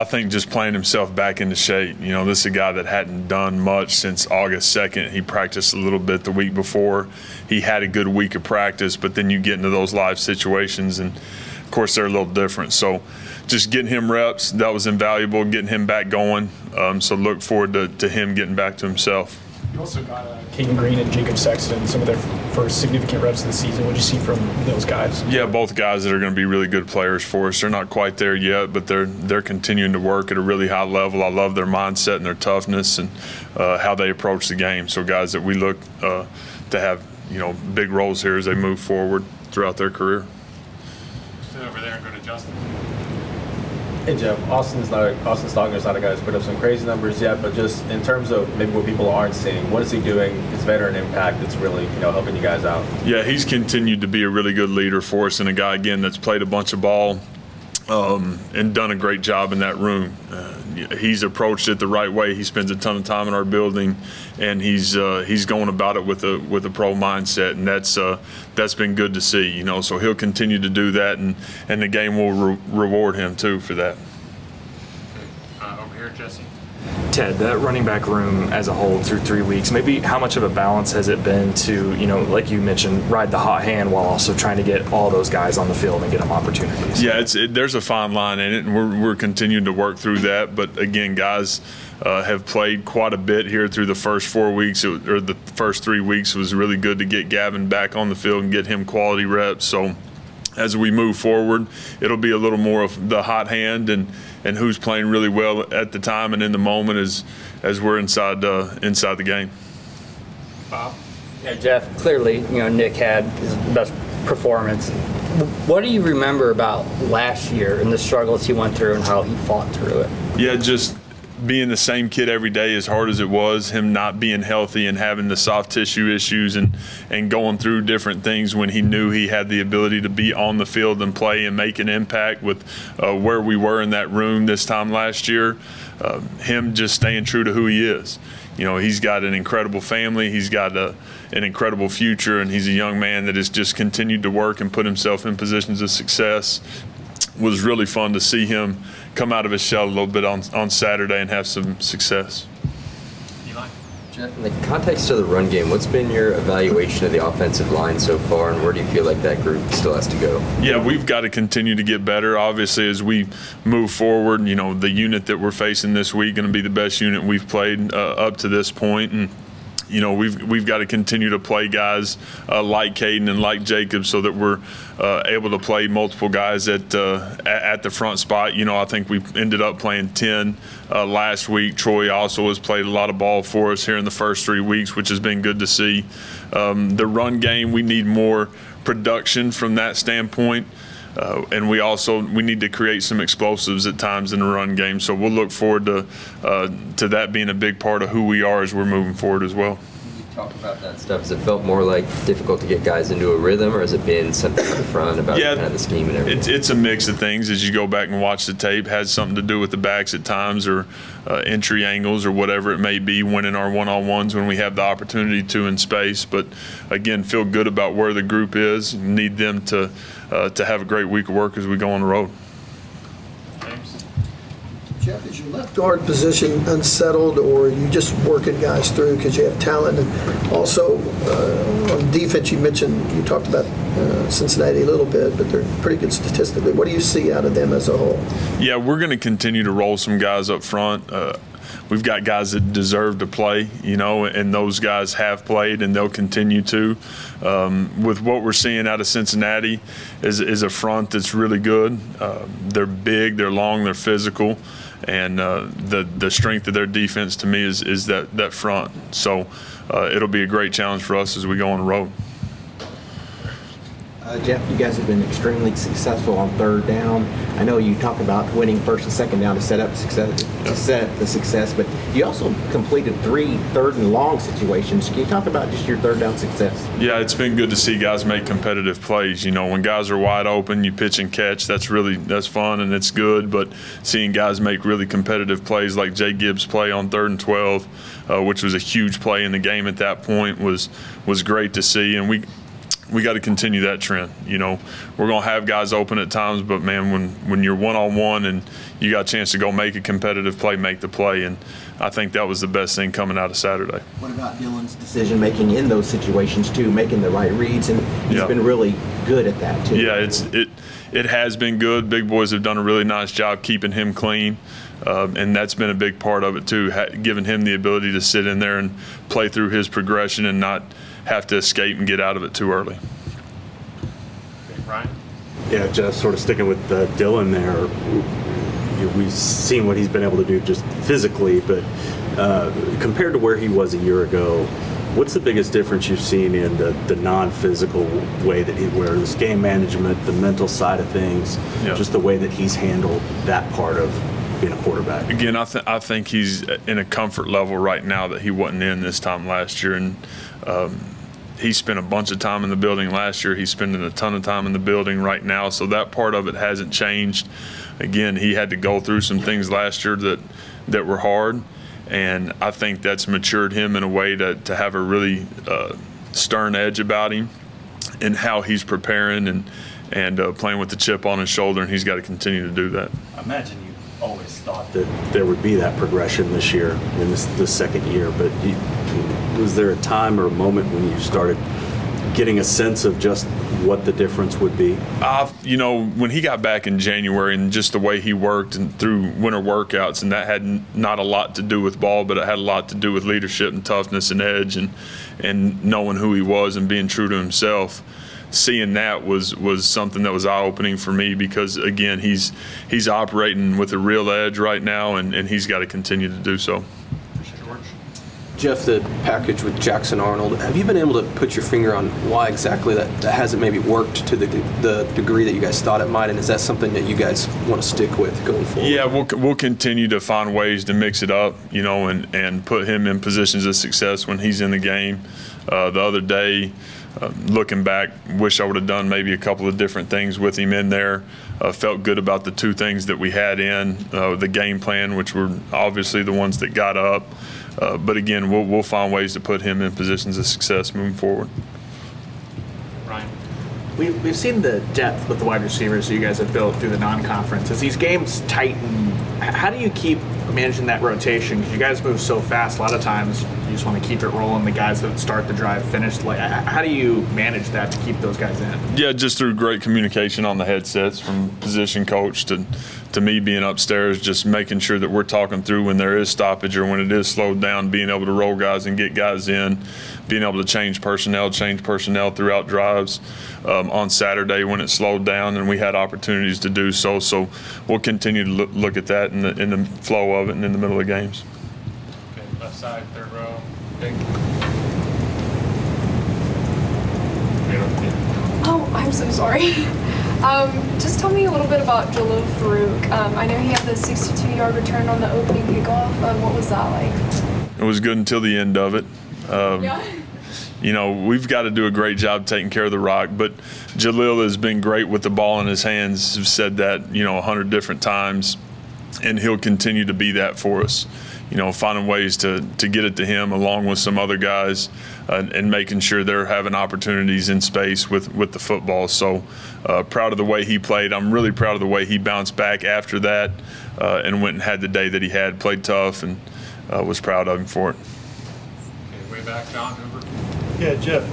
I think just playing himself back into shape. You know, this is a guy that hadn't done much since August 2nd. He practiced a little bit the week before. He had a good week of practice, but then you get into those live situations, and of course they're a little different. So just getting him reps, that was invaluable, getting him back going. So look forward to him getting back to himself. You also got Caden Green and Jacob Sexton, some of their first significant reps of the season. What did you see from those guys? Yeah, both guys that are going to be really good players for us. They're not quite there yet, but they're continuing to work at a really high level. I love their mindset and their toughness and how they approach the game. So guys that we look to have, you know, big roles here as they move forward throughout their career. Sit over there and go to Justin. Hey Jeff, Austin Stogner's not a guy who's put up some crazy numbers yet, but just in terms of maybe what people aren't seeing, what is he doing, his veteran impact that's really, you know, helping you guys out? Yeah, he's continued to be a really good leader for us and a guy, again, that's played a bunch of ball and done a great job in that room. He's approached it the right way. He spends a ton of time in our building, and he's going about it with a pro mindset, and that's been good to see. You know, so he'll continue to do that, and the game will reward him too for that. Over here, Jesse. Ted, that running back room as a whole through 3 weeks, maybe how much of a balance has it been to, you know, like you mentioned, ride the hot hand while also trying to get all those guys on the field and get them opportunities? Yeah, there's a fine line in it, and we're continuing to work through that. But again, guys have played quite a bit here through the first 4 weeks, or the first 3 weeks was really good to get Gavin back on the field and get him quality reps. So as we move forward, it'll be a little more of the hot hand and who's playing really well at the time and in the moment as we're inside the game. Bob? Yeah, Jeff, clearly, you know, Nick had his best performance. What do you remember about last year and the struggles he went through and how he fought through it? Yeah, just being the same kid every day, as hard as it was, him not being healthy and having the soft tissue issues and going through different things when he knew he had the ability to be on the field and play and make an impact with where we were in that room this time last year. Him just staying true to who he is. You know, he's got an incredible family, he's got an incredible future, and he's a young man that has just continued to work and put himself in positions of success. It was really fun to see him come out of his shell a little bit on Saturday and have some success. Eli? Jeff, in the context of the run game, what's been your evaluation of the offensive line so far, and where do you feel like that group still has to go? Yeah, we've got to continue to get better. Obviously, as we move forward, you know, the unit that we're facing this week going to be the best unit we've played up to this point, and you know, we've got to continue to play guys like Caden and like Jacob so that we're able to play multiple guys at the front spot. You know, I think we ended up playing 10 last week. Troy also has played a lot of ball for us here in the first 3 weeks, which has been good to see. The run game, we need more production from that standpoint. And we need to create some explosives at times in the run game. So we'll look forward to that being a big part of who we are as we're moving forward as well. You talk about that stuff. Has it felt more like difficult to get guys into a rhythm, or has it been something up front about kind of the scheme and everything? It's a mix of things. As you go back and watch the tape, has something to do with the backs at times, or entry angles, or whatever it may be, winning our one-on-ones when we have the opportunity to in space. But again, feel good about where the group is. Need them to have a great week of work as we go on the road. James? Jeff, is your left guard position unsettled, or are you just working guys through because you have talent? And also, on defense, you talked about Cincinnati a little bit, but they're pretty good statistically. What do you see out of them as a whole? Yeah, we're going to continue to roll some guys up front. We've got guys that deserve to play, you know, and those guys have played and they'll continue to. With what we're seeing out of Cincinnati is a front that's really good. They're big, they're long, they're physical, and the strength of their defense to me is that front. So it'll be a great challenge for us as we go on the road. Jeff, you guys have been extremely successful on third down. I know you talk about winning first and second down to set up success, to set the success, but you also completed 3 third and long situations. Can you talk about just your third down success? Yeah, it's been good to see guys make competitive plays. You know, when guys are wide open, you pitch and catch. That's fun and it's good. But seeing guys make really competitive plays like Jay Gibbs' play on 3rd and 12, which was a huge play in the game at that point, was great to see. And we got to continue that trend. You know, we're going to have guys open at times, but man, when you're one-on-one and you got a chance to go make a competitive play, make the play. And I think that was the best thing coming out of Saturday. What about Dylan's decision-making in those situations, too, making the right reads? And he's Yeah. been really good at that, too. Yeah, it has been good. Big boys have done a really nice job keeping him clean. And that's been a big part of it, too, giving him the ability to sit in there and play through his progression and not have to escape and get out of it too early. Okay, Ryan? Yeah, just sort of sticking with Dylan there. We've seen what he's been able to do just physically, but compared to where he was a year ago, what's the biggest difference you've seen in the non-physical way that where his game management, the mental side of things, Yeah. just the way that he's handled that part of being a quarterback? Again, I think he's in a comfort level right now that he wasn't in this time last year. And he spent a bunch of time in the building last year. He's spending a ton of time in the building right now. So that part of it hasn't changed. Again, he had to go through some things last year that were hard. And I think that's matured him in a way to have a really stern edge about him and how he's preparing and playing with the chip on his shoulder. And he's got to continue to do that. I imagine you always thought that there would be that progression this year in this second year, but was there a time or a moment when you started getting a sense of just what the difference would be? You know, when he got back in January and just the way he worked and through winter workouts, and that had not a lot to do with ball, but it had a lot to do with leadership and toughness and edge and knowing who he was and being true to himself. Seeing that was something that was eye-opening for me because, again, he's operating with a real edge right now, and he's got to continue to do so. George? Jeff, the package with Jackson Arnold, have you been able to put your finger on why exactly that hasn't maybe worked to the degree that you guys thought it might, and is that something that you guys want to stick with going forward? Yeah, we'll continue to find ways to mix it up, you know, and put him in positions of success when he's in the game. The other day, looking back, wish I would have done maybe a couple of different things with him in there. Felt good about the two things that we had in the game plan, which were obviously the ones that got up. But again, we'll find ways to put him in positions of success moving forward. Ryan? We've seen the depth with the wide receivers that you guys have built through the non-conference. As these games tighten, how do you keep managing that rotation? Because you guys move so fast. A lot of times you just want to keep it rolling. The guys that start the drive finish. Like, how do you manage that to keep those guys in? Yeah, just through great communication on the headsets from position coach to me being upstairs, just making sure that we're talking through when there is stoppage or when it is slowed down, being able to roll guys and get guys in, being able to change personnel throughout drives. On Saturday when it slowed down and we had opportunities to do so. So we'll continue to look at that in the flow of it and in the middle of games. Okay, left side, third row. Big. Oh, I'm so sorry. Just tell me a little bit about Jalil Farouk. I know he had the 62-yard return on the opening kickoff. What was that like? It was good until the end of it. Yeah. You know, we've got to do a great job taking care of the rock, but Jalil has been great with the ball in his hands. I've said that, 100 different times, and he'll continue to be that for us. Finding ways to get it to him along with some other guys and making sure they're having opportunities in space with the football. So proud of the way he played. I'm really proud of the way he bounced back after that and went and had the day that he had, played tough, and was proud of him for it. Okay, way back, John Hoover. Yeah, Jeff,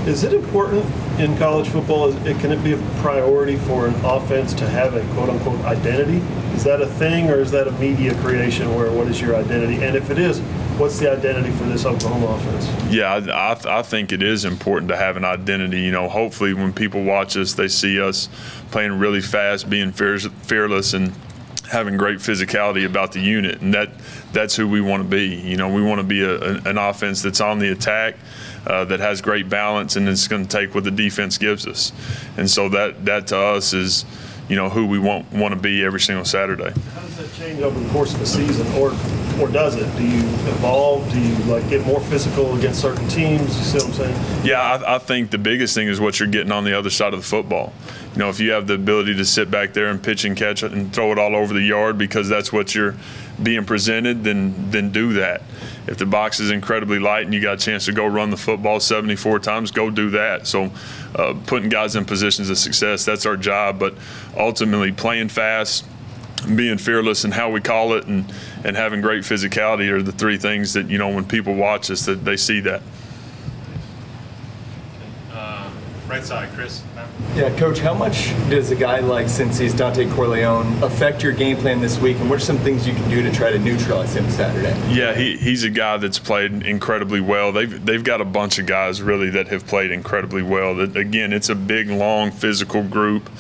is it important in college football, can it be a priority for an offense to have a quote-unquote identity? Is that a thing, or is that a media creation where what is your identity? And if it is, what's the identity for this Oklahoma offense? Yeah, I think it is important to have an identity. Hopefully when people watch us, they see us playing really fast, being fearless, and having great physicality about the unit, and that's who we want to be. We want to be an offense that's on the attack, that has great balance, and it's going to take what the defense gives us. And so that to us is, who we want to be every single Saturday. How does that change over the course of the season, or does it? Do you evolve? Do you get more physical against certain teams? You see what I'm saying? Yeah, I think the biggest thing is what you're getting on the other side of the football. if you have the ability to sit back there and pitch and catch it and throw it all over the yard because that's what you're being presented, then do that. If the box is incredibly light and you got a chance to go run the football 74 times, go do that. So putting guys in positions of success, that's our job. But ultimately playing fast, being fearless in how we call it, and having great physicality are the three things that, when people watch us, that they see that. Right side, Chris. Yeah, Coach, how much does a guy like Cincy's Dante Corleone affect your game plan this week, and what are some things you can do to try to neutralize him Saturday? Yeah, he's a guy that's played incredibly well. They've got a bunch of guys really that have played incredibly well. That, again, it's a big, long, physical group,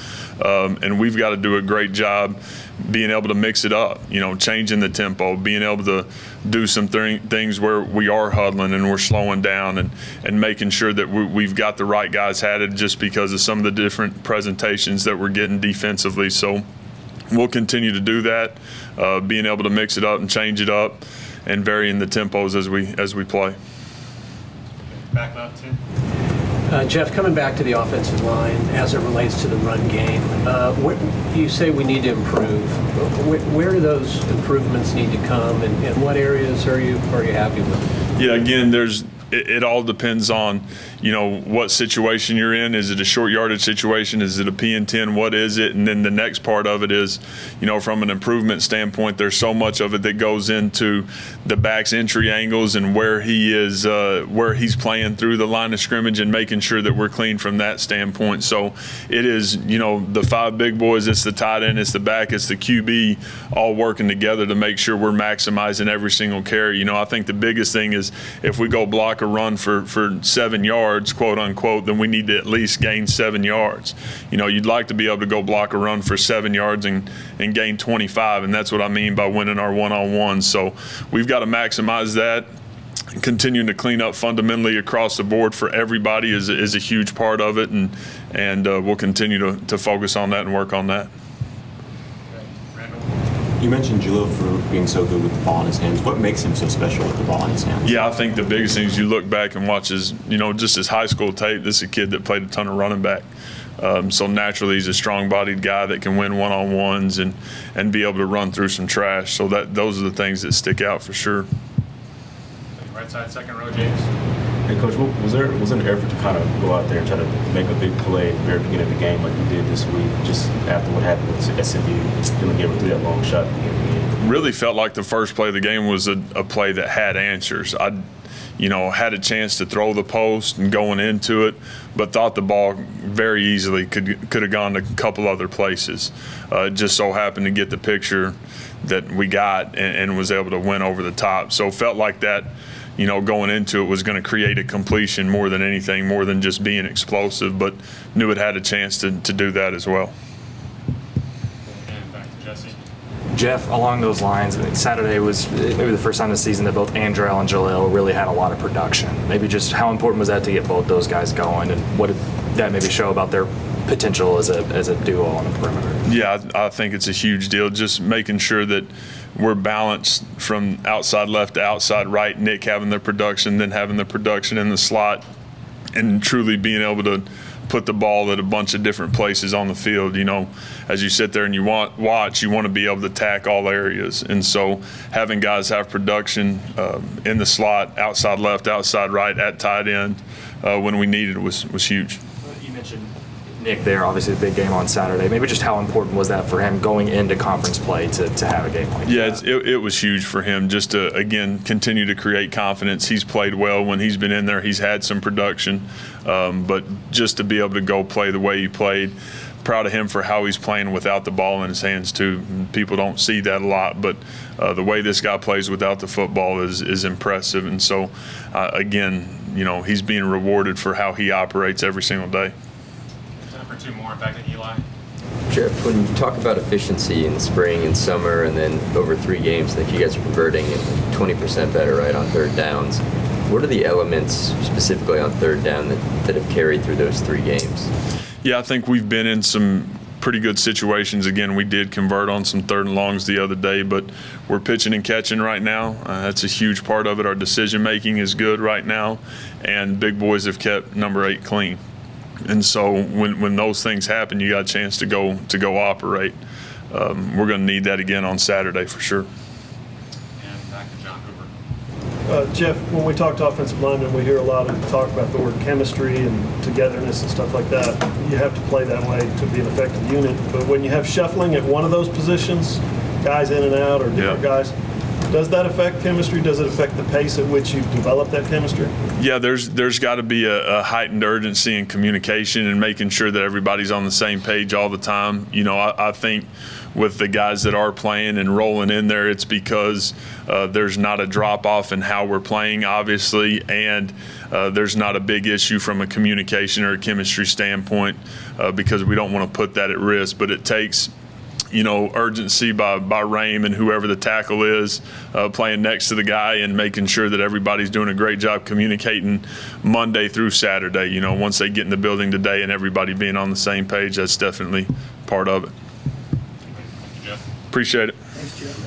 and we've got to do a great job being able to mix it up, changing the tempo, being able to do some things where we are huddling and we're slowing down and making sure that we've got the right guys hatted just because of some of the different presentations that we're getting defensively. So we'll continue to do that, being able to mix it up and change it up and varying the tempos as we play. Back left, Tim. Jeff, coming back to the offensive line as it relates to the run game, you say we need to improve. Where do those improvements need to come, and what areas are you happy with? Yeah, again, it all depends on, what situation you're in. Is it a short yardage situation? Is it a P&10? What is it? And then the next part of it is, from an improvement standpoint, there's so much of it that goes into the back's entry angles and where he's playing through the line of scrimmage and making sure that we're clean from that standpoint. So it is, the five big boys, it's the tight end, it's the back, it's the QB, all working together to make sure we're maximizing every single carry. I think the biggest thing is if we go block a run for 7 yards, quote unquote, then we need to at least gain 7 yards. You'd like to be able to go block a run for 7 yards and gain 25, and that's what I mean by winning our one-on-ones. So we've got to maximize that. Continuing to clean up fundamentally across the board for everybody is a huge part of it, and we'll continue to focus on that and work on that. You mentioned Jalil Farouk being so good with the ball in his hands. What makes him so special with the ball in his hands? Yeah, I think the biggest thing is you look back and watch just his high school tape. This is a kid that played a ton of running back. So naturally, he's a strong-bodied guy that can win one-on-ones and be able to run through some trash. So those are the things that stick out for sure. Right side, second row, James. Hey, Coach, was there an effort to kind of go out there and try to make a big play at the very beginning of the game like you did this week, just after what happened with SMU, feeling able to do that long shot at the end of the game? Really felt like the first play of the game was a play that had answers. I had a chance to throw the post and going into it, but thought the ball very easily could have gone to a couple other places. Just so happened to get the picture that we got and was able to win over the top. So felt like that, going into it was going to create a completion more than anything, more than just being explosive, but knew it had a chance to do that as well. And back to Jesse. Jeff, along those lines, Saturday was maybe the first time this season that both Andrell and Jalil really had a lot of production. Maybe just how important was that to get both those guys going, and what did that maybe show about their potential as a duo on the perimeter? Yeah, I think it's a huge deal, just making sure that we're balanced from outside left to outside right, Nick having the production, then having the production in the slot, and truly being able to put the ball at a bunch of different places on the field. As you sit there and you want to be able to attack all areas. And so having guys have production in the slot, outside left, outside right, at tight end, when we needed it was huge. You mentioned Nick there, obviously the big game on Saturday. Maybe just how important was that for him going into conference play to have a game like that? Yeah, it was huge for him just to, again, continue to create confidence. He's played well when he's been in there. He's had some production, but just to be able to go play the way he played, proud of him for how he's playing without the ball in his hands too. People don't see that a lot, but the way this guy plays without the football is impressive. And so, again, he's being rewarded for how he operates every single day. Time for two more. Back to Eli. Jeff, when you talk about efficiency in the spring and summer and then over 3 games, I think you guys are converting at 20% better, right, on third downs. What are the elements specifically on third down that have carried through those 3 games? Yeah, I think we've been in some pretty good situations. Again, we did convert on some third and longs the other day, but we're pitching and catching right now. That's a huge part of it. Our decision making is good right now, and big boys have kept number 8 clean. And so when those things happen, you got a chance to go operate. We're going to need that again on Saturday for sure. And back to John Hoover. Jeff, when we talk to offensive linemen, we hear a lot of talk about the word chemistry and togetherness and stuff like that. You have to play that way to be an effective unit. But when you have shuffling at one of those positions, guys in and out or different guys, does that affect chemistry? Does it affect the pace at which you develop that chemistry? Yeah, there's got to be a heightened urgency in communication and making sure that everybody's on the same page all the time. You know, I think with the guys that are playing and rolling in there, it's because there's not a drop-off in how we're playing, obviously, and there's not a big issue from a communication or a chemistry standpoint because we don't want to put that at risk. But it takes, you know, urgency by Rame and whoever the tackle is playing next to the guy and making sure that everybody's doing a great job communicating Monday through Saturday. You know, once they get in the building today and everybody being on the same page, that's definitely part of it. Jeff. Appreciate it. Thanks, Jeff.